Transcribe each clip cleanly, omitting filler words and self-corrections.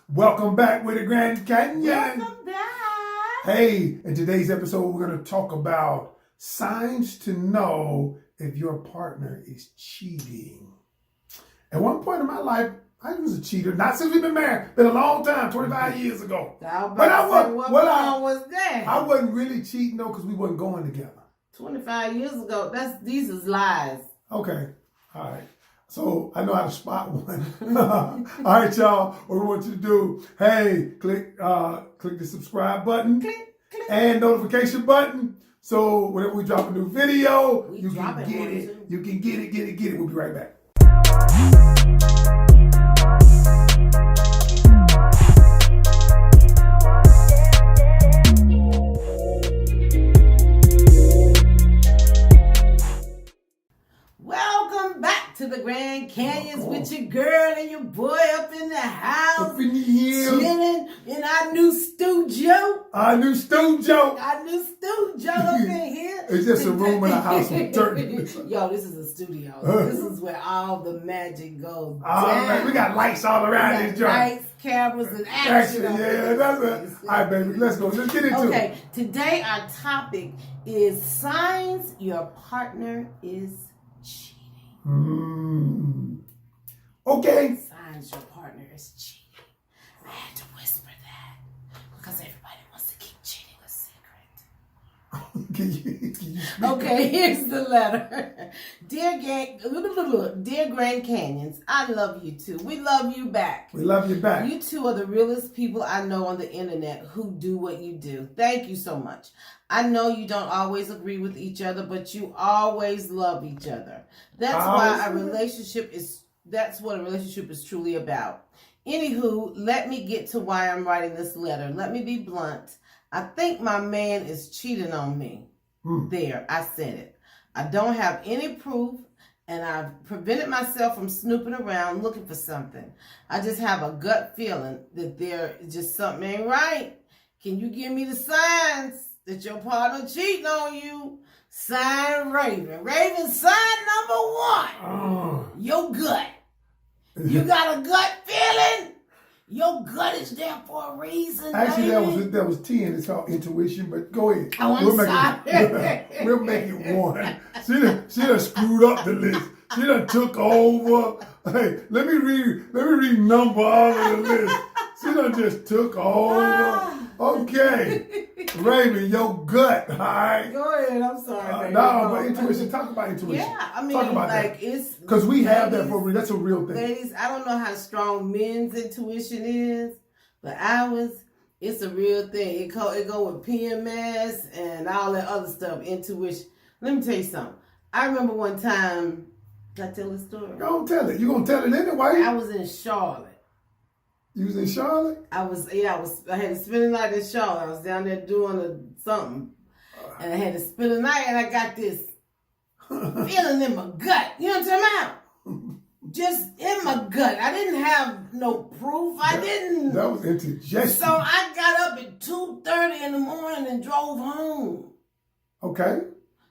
Welcome back with the Ken Canion. Welcome back. Hey, in today's episode, we're going to talk about signs to know if your partner is cheating. At one point in my life, I was a cheater. Not since we've been married. Been a long time, 25 years ago. What was that? I wasn't really cheating, though, because we wasn't going together. 25 years ago. These is lies. Okay. All right. So I know how to spot one. All right, y'all. What we want you to do, hey, click the subscribe button and notification button. So whenever we drop a new video, you can get it. You can get it. We'll be right back. To the Grand Canyons with your girl and your boy up in the house. Up in the hill. Chilling in our new studio. Our new studio up in here. It's just a room in a house with dirt. Yo, this is a studio. This is where all the magic goes down. Man, we got lights all around this joint. Lights, cameras, and action. Yeah, that's it. All right, baby, let's go. Let's get into it. Okay, today our topic is signs your partner is cheating. Okay. Signs your partner is cheating. I had to whisper that because everybody wants to keep cheating a secret. Okay, here's the letter. Dear Grand Canyons, I love you too. We love you back. We love you back. You two are the realest people I know on the internet who do what you do. Thank you so much. I know you don't always agree with each other, but you always love each other. That's what a relationship is truly about. Anywho, let me get to why I'm writing this letter. Let me be blunt. I think my man is cheating on me. There, I said it. I don't have any proof, and I've prevented myself from snooping around looking for something. I just have a gut feeling that there is just something ain't right. Can you give me the signs that your partner cheating on you? Sign Raven. Raven, sign number 1. Your gut. You got a gut feeling? Your gut is there for a reason. Actually, that was 10. It's called intuition, but go ahead. Oh, I'm sorry. We'll make it 1. She done screwed up the list. She done took over. Hey, let me read number all of the list. She done just took over. Okay. Raven, your gut, all right? Go ahead, I'm sorry. No, but intuition, talk about intuition. Yeah, I mean, talk about like that. it's... Because we have that for real. That's a real thing. Ladies, I don't know how strong men's intuition is, but ours, it's a real thing. It go with PMS and all that other stuff, intuition. Let me tell you something. I remember one time, can I tell the story? Don't tell it. You gonna tell it anyway? I was in Charlotte. You was in Charlotte? I had to spend the night in Charlotte. I was down there doing something. And I had to spend the night, and I got this feeling in my gut. You know what I'm talking about? Just in my gut. I didn't have no proof. That was indigestion. So I got up at 2:30 in the morning and drove home. Okay.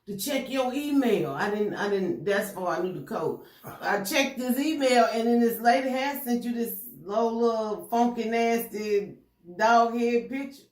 To check your email. I didn't, that's before I knew the code. I checked this email, and then this lady had sent you this little funky, nasty dog head picture.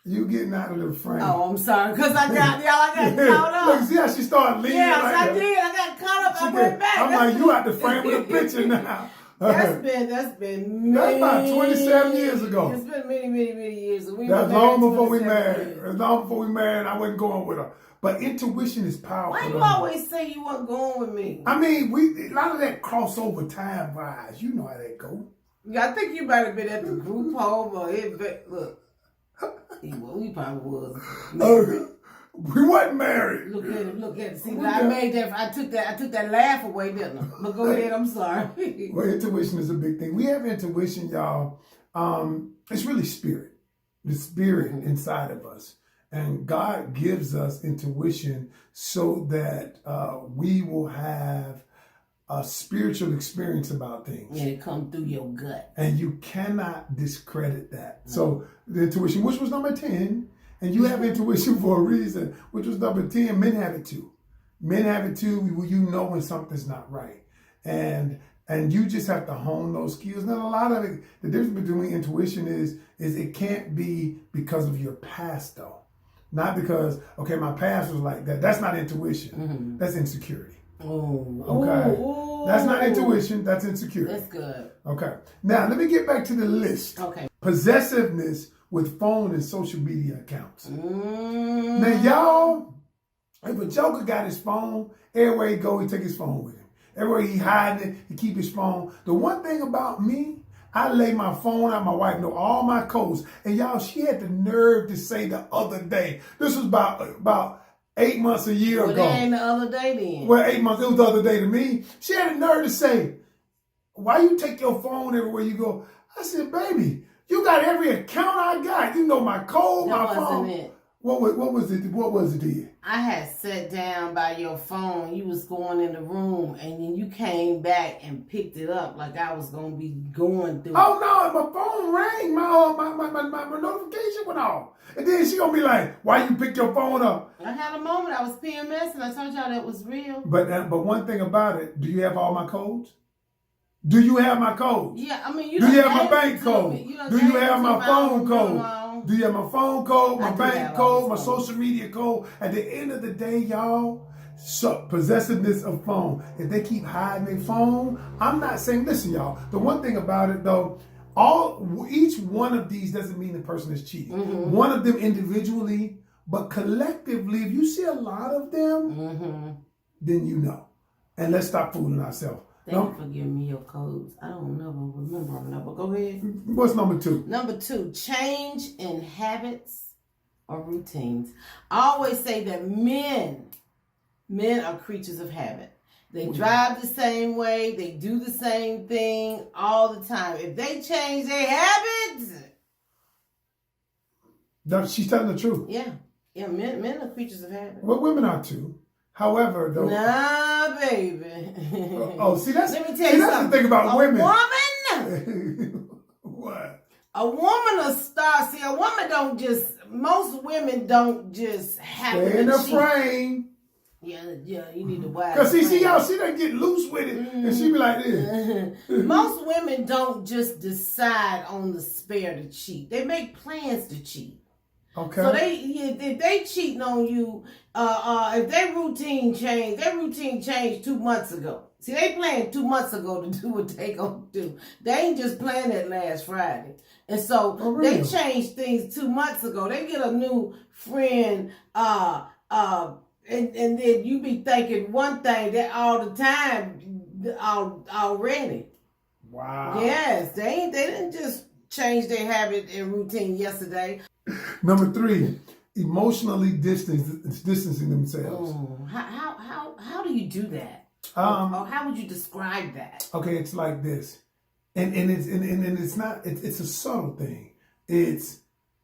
You getting out of the frame. Oh, I'm sorry, because I got caught up. Look, see how she started leaning yes, like I that? did. I got caught up. I went back. I'm like, you out the frame with a picture now. That's been That's about 27 years ago. It's been many years. That's long before we married. As long before we married, I wasn't going with her. But intuition is powerful. Why you always say you weren't going with me? I mean, a lot of that crossover time vibes. You know how that go. Yeah, I think you might have been at the group home or look. Well, we probably was. We wasn't married. Look at it. See, I made that. I took that laugh away, didn't I? But go ahead. I'm sorry. Well, intuition is a big thing. We have intuition, y'all. It's really spirit. The spirit inside of us. And God gives us intuition so that we will have a spiritual experience about things. And it come through your gut. And you cannot discredit that. No. So the intuition, which was number 10, and you have intuition for a reason, which was number 10, men have it too. Men have it too. You know when something's not right. And And you just have to hone those skills. And a lot of it, the difference between intuition is it can't be because of your past though. Not because, okay, my past was like that. That's not intuition. That's insecurity. Oh. Okay. Ooh. That's not intuition. That's insecurity. That's good. Okay. Now, let me get back to the list. Okay. Possessiveness with phone and social media accounts. Now, y'all, if a joker got his phone, everywhere he go, he take his phone with him. Everywhere he hiding it, he keep his phone. The one thing about me, I lay my phone out. My wife know all my codes. And y'all, she had the nerve to say the other day. This was about 8 months, a year ago. Well, that ain't the other day then. Well, 8 months, it was the other day to me. She had the nerve to say, why you take your phone everywhere you go? I said, baby, you got every account I got. You know my code, that my phone. It. What was it? What was it then? I had sat down by your phone. You was going in the room, and then you came back and picked it up like I was gonna be going through. Oh no! My phone rang. My notification went off, and then she gonna be like, "Why you picked your phone up?" I had a moment. I was PMS, and I told y'all that was real. But one thing about it, do you have all my codes? Do you have my codes? Yeah, I mean, do you have my bank code? Do you have my phone code? Do you have my phone code, my bank code, my social media code? At the end of the day, y'all, possessiveness of phone. If they keep hiding their phone, I'm not saying, listen, y'all, the one thing about it though, each one of these doesn't mean the person is cheating. One of them individually, but collectively, if you see a lot of them, then you know. And let's stop fooling ourselves. Thank you for giving me your codes. I don't never remember them, but go ahead. What's number 2? Number 2, change in habits or routines. I always say that men are creatures of habit. They drive the same way. They do the same thing all the time. If they change their habits. She's telling the truth. Yeah. Yeah, men are creatures of habit. Well, women are too. However, though. Nah, baby. See, that's, let me tell you something. That's the thing about women. Woman. What? A woman will start. See, a woman don't just. Most women don't just happen. Stay in the frame. Yeah, you need to widen. Because see y'all, she done get loose with it, and she be like this. Most women don't just decide on the spare to cheat. They make plans to cheat. Okay. So if they cheating on you, if their routine changed 2 months ago. See, they planned 2 months ago to do what they gonna do. They ain't just planned that last Friday. And so they changed things 2 months ago. They get a new friend, and then you be thinking one thing that all the time already. Wow. Yes, they didn't just change their habit and routine yesterday. Number 3, emotionally distancing themselves. How do you do that? Or how would you describe that? Okay, it's like this, and it's not. It's a subtle thing. It's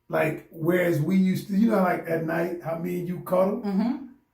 like whereas we used to, like at night, how me and you cuddle.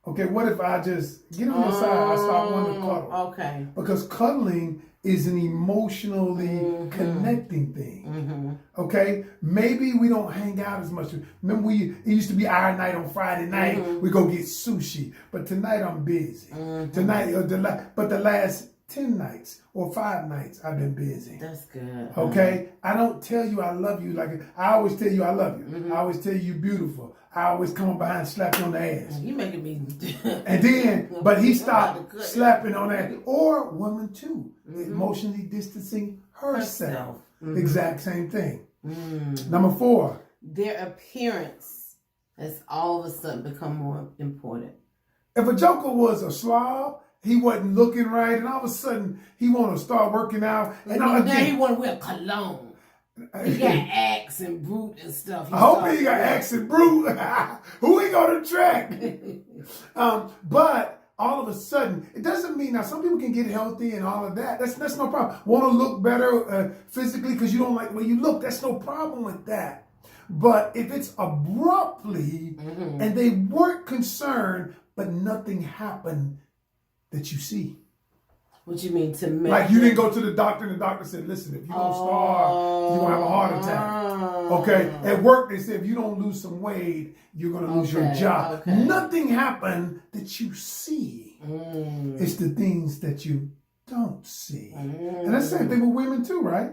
Okay, what if I just get on your side? I start wanting to cuddle. Okay, because cuddling is an emotionally connecting thing. Okay? Maybe we don't hang out as much. Remember, it used to be our night on Friday night. We go get sushi. But tonight I'm busy. But the last 10 nights or 5 nights I've been busy. That's good. Okay? I don't tell you I love you like I always tell you I love you. I always tell you you're beautiful. I always come behind and slap you on the ass. You making me. And then, but he stopped slapping on that. Or woman too, emotionally distancing herself. Exact same thing. Number 4. Their appearance has all of a sudden become more important. If a joker was a slob, he wasn't looking right, and all of a sudden he want to start working out. And now he want to wear cologne. He got Axe and Brute and stuff. I hope he got Axe and Brute. Who he gonna attract? But all of a sudden, it doesn't mean, now some people can get healthy and all of that. That's no problem. Want to look better physically because you don't like the way you look. That's no problem with that. But if it's abruptly and they weren't concerned, but nothing happened that you see. What you mean to me? Like you didn't go to the doctor and the doctor said, listen, if you don't starve, you're going to have a heart attack. Okay? At work, they said, if you don't lose some weight, you're going to lose your job. Nothing happened that you see. It's the things that you don't see. And that's the same thing with women too, right?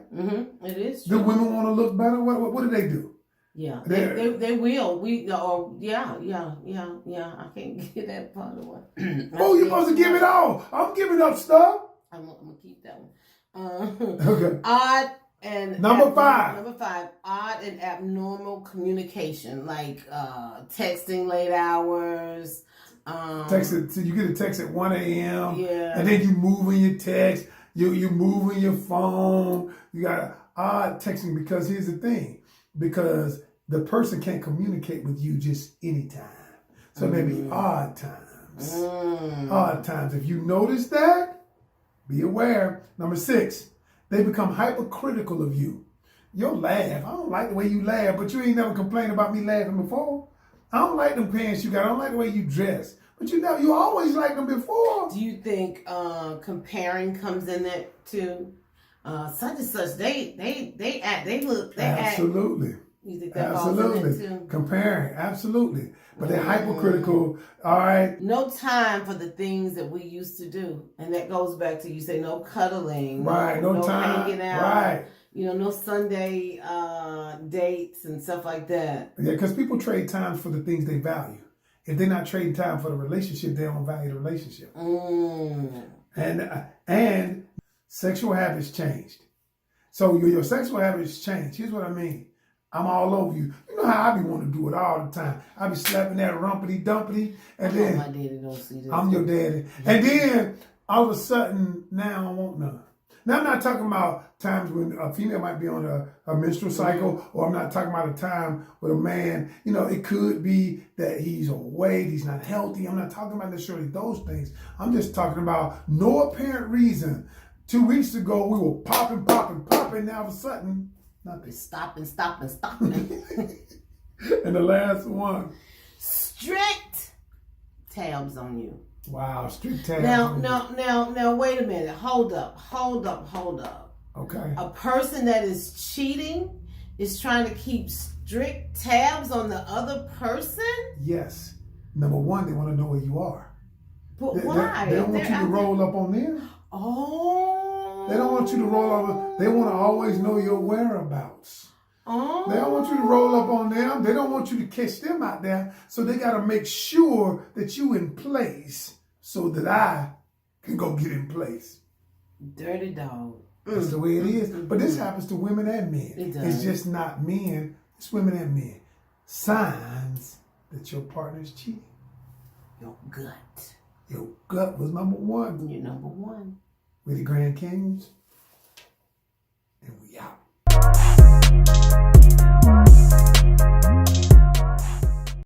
It is true. The women want to look better. What do they do? Yeah, they will. Yeah. I can't get that part of what. Oh, you're supposed to give it all. I'm giving up stuff. I'm gonna keep that one. Okay. Odd and Number 5. Number 5. Odd and abnormal communication, like texting late hours. Text it. You get a text at 1 a.m. Yeah. And then you moving your text. You moving your phone. You got odd texting because here's the thing. Because the person can't communicate with you just anytime. So maybe odd times. Odd times. If you notice that, be aware. Number 6, they become hypocritical of you. Your laugh. I don't like the way you laugh, but you ain't never complained about me laughing before. I don't like them pants you got. I don't like the way you dress. But you always liked them before. Do you think comparing comes in there too? Such and such, they act. Absolutely. You think that Absolutely. falls in it too? Comparing, absolutely. But they're hypocritical. All right. No time for the things that we used to do. And that goes back to, you say, no cuddling. Right, no time. Hanging out. Right. No Sunday dates and stuff like that. Yeah, because people trade time for the things they value. If they're not trading time for the relationship, they don't value the relationship. And sexual habits changed. So your sexual habits changed. Here's what I mean. I'm all over you. You know how I be wanting to do it all the time. I be slapping that rumpity dumpity, and then my daddy don't see this. I'm your daddy. And then all of a sudden, now I want none. Now I'm not talking about times when a female might be on a menstrual cycle, or I'm not talking about a time with a man. It could be that he's overweight, he's not healthy. I'm not talking about necessarily those things. I'm just talking about no apparent reason. 2 weeks ago, we were popping. Now all of a sudden, nothing. Stopping. And the last one. Strict tabs on you. Wow, strict tabs. Now, wait a minute. Hold up. Okay. A person that is cheating is trying to keep strict tabs on the other person? Yes. Number 1, they want to know where you are. But why? They don't want you to roll up on them. Oh. They don't want you to roll up. They want to always know your whereabouts. Oh. They don't want you to roll up on them. They don't want you to catch them out there. So they got to make sure that you in place so that I can go get in place. Dirty dog. That's the way it is. But this happens to women and men. It does. It's just not men. It's women and men. Signs that your partner is cheating. Your gut. Your gut was number 1. You're number 1. We're the Grand Canyons. And we out.